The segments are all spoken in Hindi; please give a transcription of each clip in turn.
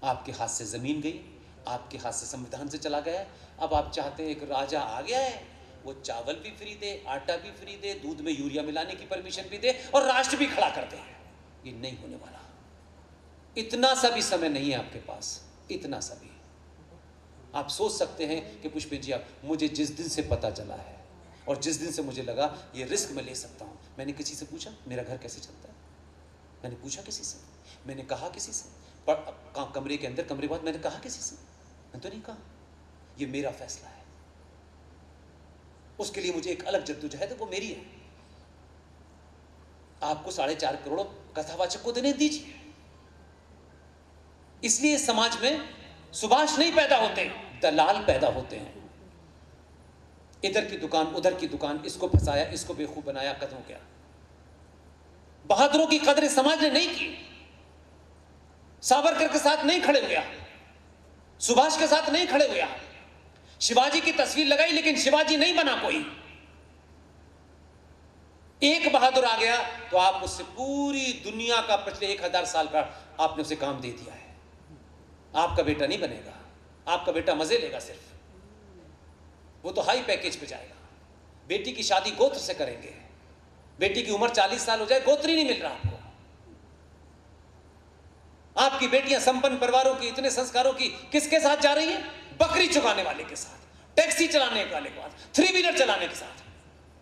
आपके हाथ से ज़मीन गई, आपके हाथ से संविधान से चला गया। अब आप चाहते हैं एक राजा आ गया है, वो चावल भी फ्री दे, आटा भी फ्री दे, दूध में यूरिया मिलाने की परमिशन भी दे और राष्ट्र भी खड़ा कर दे। ये नहीं होने वाला। इतना सा भी समय नहीं है आपके पास, इतना सा भी। आप सोच सकते हैं कि पुष्पेंद्र जी, आप, मुझे जिस दिन से पता चला है और जिस दिन से मुझे लगा ये रिस्क मैं ले सकता हूँ, मैंने किसी से पूछा मेरा घर कैसे चलता है? मैंने पूछा किसी से? मैंने कहा किसी से? पर कमरे के अंदर, कमरे बाद मैंने कहा किसी से? मैं तो नहीं कहा। ये मेरा फैसला है, उसके लिए मुझे एक अलग जद्दोजहद है, वो मेरी है। आपको 4.5 करोड़ कथावाचक को देने दीजिए। इसलिए समाज में सुभाष नहीं पैदा होते, दलाल पैदा होते हैं। इधर की दुकान, उधर की दुकान, इसको फंसाया, इसको बेवकूफ बनाया, कदम क्या। बहादुरों की कदर समाज ने नहीं की। सावरकर के साथ नहीं खड़े हुए, सुभाष के साथ नहीं खड़े हुए। शिवाजी की तस्वीर लगाई लेकिन शिवाजी नहीं बना कोई। एक बहादुर आ गया तो आप उससे पूरी दुनिया का पिछले 1000 साल का आपने उसे काम दे दिया है। आपका बेटा नहीं बनेगा, आपका बेटा मजे लेगा सिर्फ, वो तो हाई पैकेज पे जाएगा। बेटी की शादी गोत्र से करेंगे, बेटी की उम्र 40 साल हो जाए, गोत्र ही नहीं मिल रहा आपको। आपकी बेटियां संपन्न परिवारों की, इतने संस्कारों की, किसके साथ जा रही हैं? बकरी चुकाने वाले के साथ, टैक्सी चलाने वाले के साथ, 3 व्हीलर चलाने के साथ।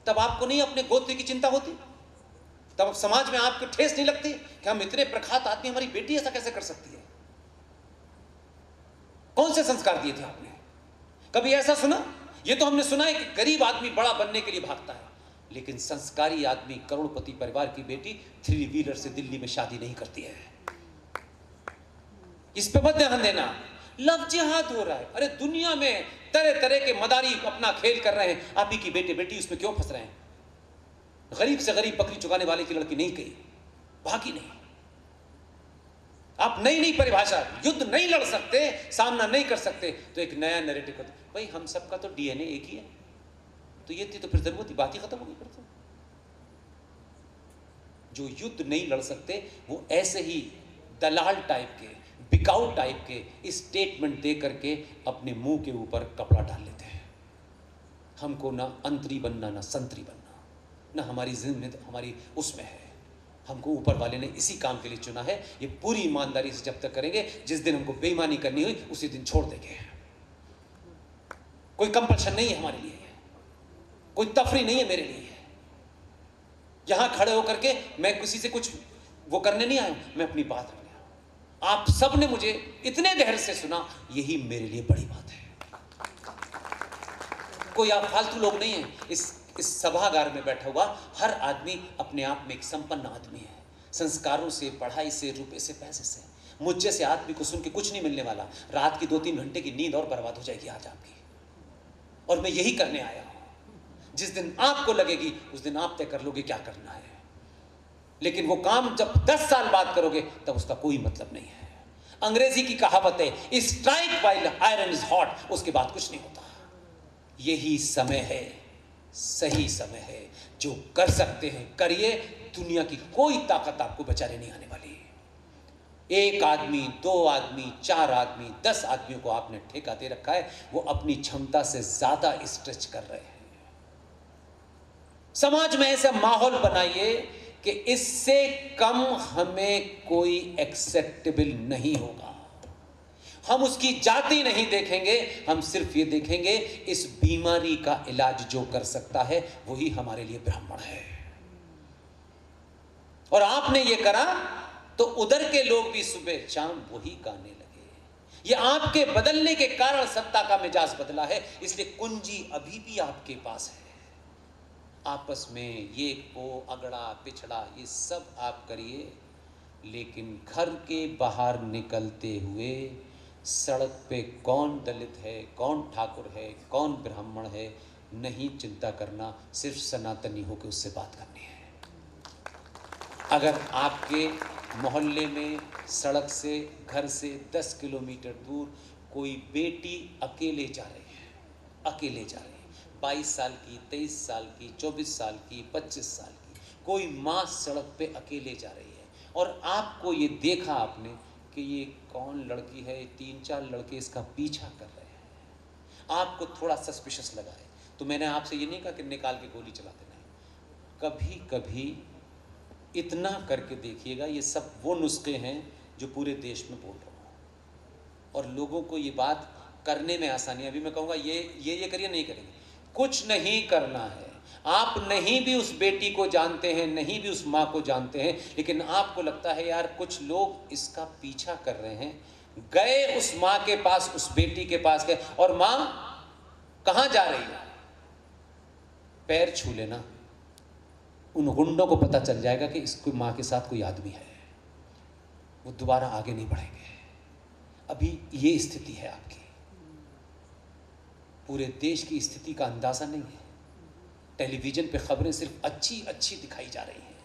तब आपको नहीं अपने गोत्र की चिंता होती? तब समाज में आपको ठेस नहीं लगती कि हम इतने प्रख्यात आदमी, हमारी बेटी ऐसा कैसे कर सकती है? कौन से संस्कार दिए थे आपने? कभी ऐसा सुना? ये तो हमने सुना है कि गरीब आदमी बड़ा बनने के लिए भागता है, लेकिन संस्कारी आदमी, करोड़पति परिवार की बेटी 3 व्हीलर से दिल्ली में शादी नहीं करती है। इस पे मत ध्यान देना। लव जिहाद हो रहा है। अरे दुनिया में तरह तरह के मदारी अपना खेल कर रहे हैं, आप ही की बेटी उसमें क्यों फंस रहे हैं? गरीब से गरीब बकरी चुकाने वाले की लड़की नहीं गई, भागी नहीं। आप नई नई परिभाषा, युद्ध नहीं लड़ सकते, सामना नहीं कर सकते, तो एक नया नैरेटिव करते। भाई हम सबका तो डीएनए एक ही है, तो ये थी तो फिर जरूरत ही, बात ही खत्म हो गई फिर तो। जो युद्ध नहीं लड़ सकते वो ऐसे ही दलाल टाइप के, बिकाऊ टाइप के स्टेटमेंट दे करके अपने मुंह के ऊपर कपड़ा डाल लेते हैं। हमको ना अंतरी बनना, ना संतरी बनना, ना हमारी जिंदगी हमारी उसमें है। हमको ऊपर वाले ने इसी काम के लिए चुना है। ये पूरी ईमानदारी से जब तक करेंगे, जिस दिन हमको बेईमानी करनी हुई उसी दिन छोड़ देंगे। कोई कंपल्शन नहीं है हमारे लिए, कोई तफरी नहीं है मेरे लिए। यहां खड़े होकर के मैं किसी से कुछ वो करने नहीं आया, मैं अपनी बात रखने आया। आप सब ने मुझे इतने धैर्य से सुना, यही मेरे लिए बड़ी बात है। कोई आप फालतू लोग नहीं है। इस सभागार में बैठा हुआ हर आदमी अपने आप में एक संपन्न आदमी है, संस्कारों से, पढ़ाई से, रुपए से, पैसे से। मुझ जैसे आदमी को सुन के कुछ नहीं मिलने वाला। रात की 2-3 घंटे की नींद और बर्बाद हो जाएगी आज आपकी, और मैं यही करने आया हूं। जिस दिन आपको लगेगी उस दिन आप तय कर लोगे क्या करना है, लेकिन वो काम जब 10 साल बाद करोगे तब उसका कोई मतलब नहीं है। अंग्रेजी की कहावत है, strike while iron is hot, उसके बाद कुछ नहीं होता। यही समय है, सही समय है। जो कर सकते हैं करिए, दुनिया की कोई ताकत आपको बचाने नहीं आने वाली। 1 आदमी, 2 आदमी, 4 आदमी, 10 आदमियों को आपने ठेका दे रखा है, वो अपनी क्षमता से ज्यादा स्ट्रेच कर रहे हैं। समाज में ऐसा माहौल बनाइए कि इससे कम हमें कोई एक्सेप्टेबल नहीं होगा। हम उसकी जाति नहीं देखेंगे, हम सिर्फ ये देखेंगे इस बीमारी का इलाज जो कर सकता है वही हमारे लिए ब्राह्मण है। और आपने ये करा तो उधर के लोग भी सुबह शाम वही गाने लगे। ये आपके बदलने के कारण सत्ता का मिजाज बदला है, इसलिए कुंजी अभी भी आपके पास है। आपस में ये को अगड़ा पिछड़ा ये सब आप करिए, लेकिन घर के बाहर निकलते हुए सड़क पे कौन दलित है, कौन ठाकुर है, कौन ब्राह्मण है, नहीं चिंता करना। सिर्फ सनातनी होकर उससे बात करनी है। अगर आपके मोहल्ले में सड़क से, घर से 10 किलोमीटर दूर कोई बेटी अकेले जा रही है, अकेले जा रही है, 22 साल की, 23 साल की, 24 साल की, 25 साल की, कोई माँ सड़क पे अकेले जा रही है, और आपको ये देखा आपने कि ये कौन लड़की है, 3-4 लड़के इसका पीछा कर रहे हैं, आपको थोड़ा सस्पिशियस लगा है, तो मैंने आपसे ये नहीं कहा कि निकाल के गोली चला देना है। कभी कभी इतना करके देखिएगा, ये सब वो नुस्खे हैं जो पूरे देश में बोल रहा हूँ, और लोगों को ये बात करने में आसानी। अभी मैं कहूँगा ये करिए, नहीं करेंगे, कुछ नहीं करना है। आप नहीं भी उस बेटी को जानते हैं, नहीं भी उस माँ को जानते हैं, लेकिन आपको लगता है यार कुछ लोग इसका पीछा कर रहे हैं, गए उस माँ के पास, उस बेटी के पास गए, और माँ कहाँ जा रही है, पैर छू लेना, उन गुंडों को पता चल जाएगा कि इसको माँ के साथ कोई आदमी है, वो दोबारा आगे नहीं बढ़ेंगे। अभी ये स्थिति है आपकी, पूरे देश की स्थिति का अंदाजा नहीं है। टेलीविजन पे खबरें सिर्फ अच्छी अच्छी दिखाई जा रही हैं,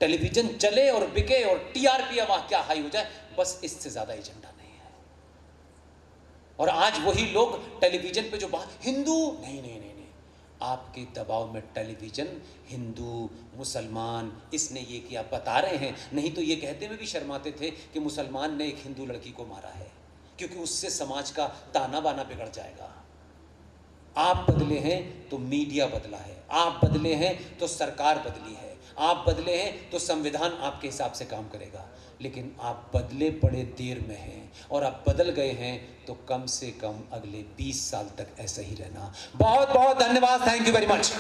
टेलीविजन चले और बिके और टीआरपी वहां क्या हाई हो जाए, बस इससे ज्यादा एजेंडा नहीं है। और आज वही लोग टेलीविजन पे जो हिंदू नहीं नहीं नहीं नहीं, आपके दबाव में टेलीविजन हिंदू मुसलमान इसने ये किया बता रहे हैं, नहीं तो ये कहते हुए भी शर्माते थे कि मुसलमान ने एक हिंदू लड़की को मारा है, क्योंकि उससे समाज का ताना बाना बिगड़ जाएगा। आप बदले हैं तो मीडिया बदला है, आप बदले हैं तो सरकार बदली है, आप बदले हैं तो संविधान आपके हिसाब से काम करेगा, लेकिन आप बदले बड़े देर में हैं, और आप बदल गए हैं तो कम से कम अगले 20 साल तक ऐसा ही रहना। बहुत बहुत धन्यवाद, थैंक यू वेरी मच।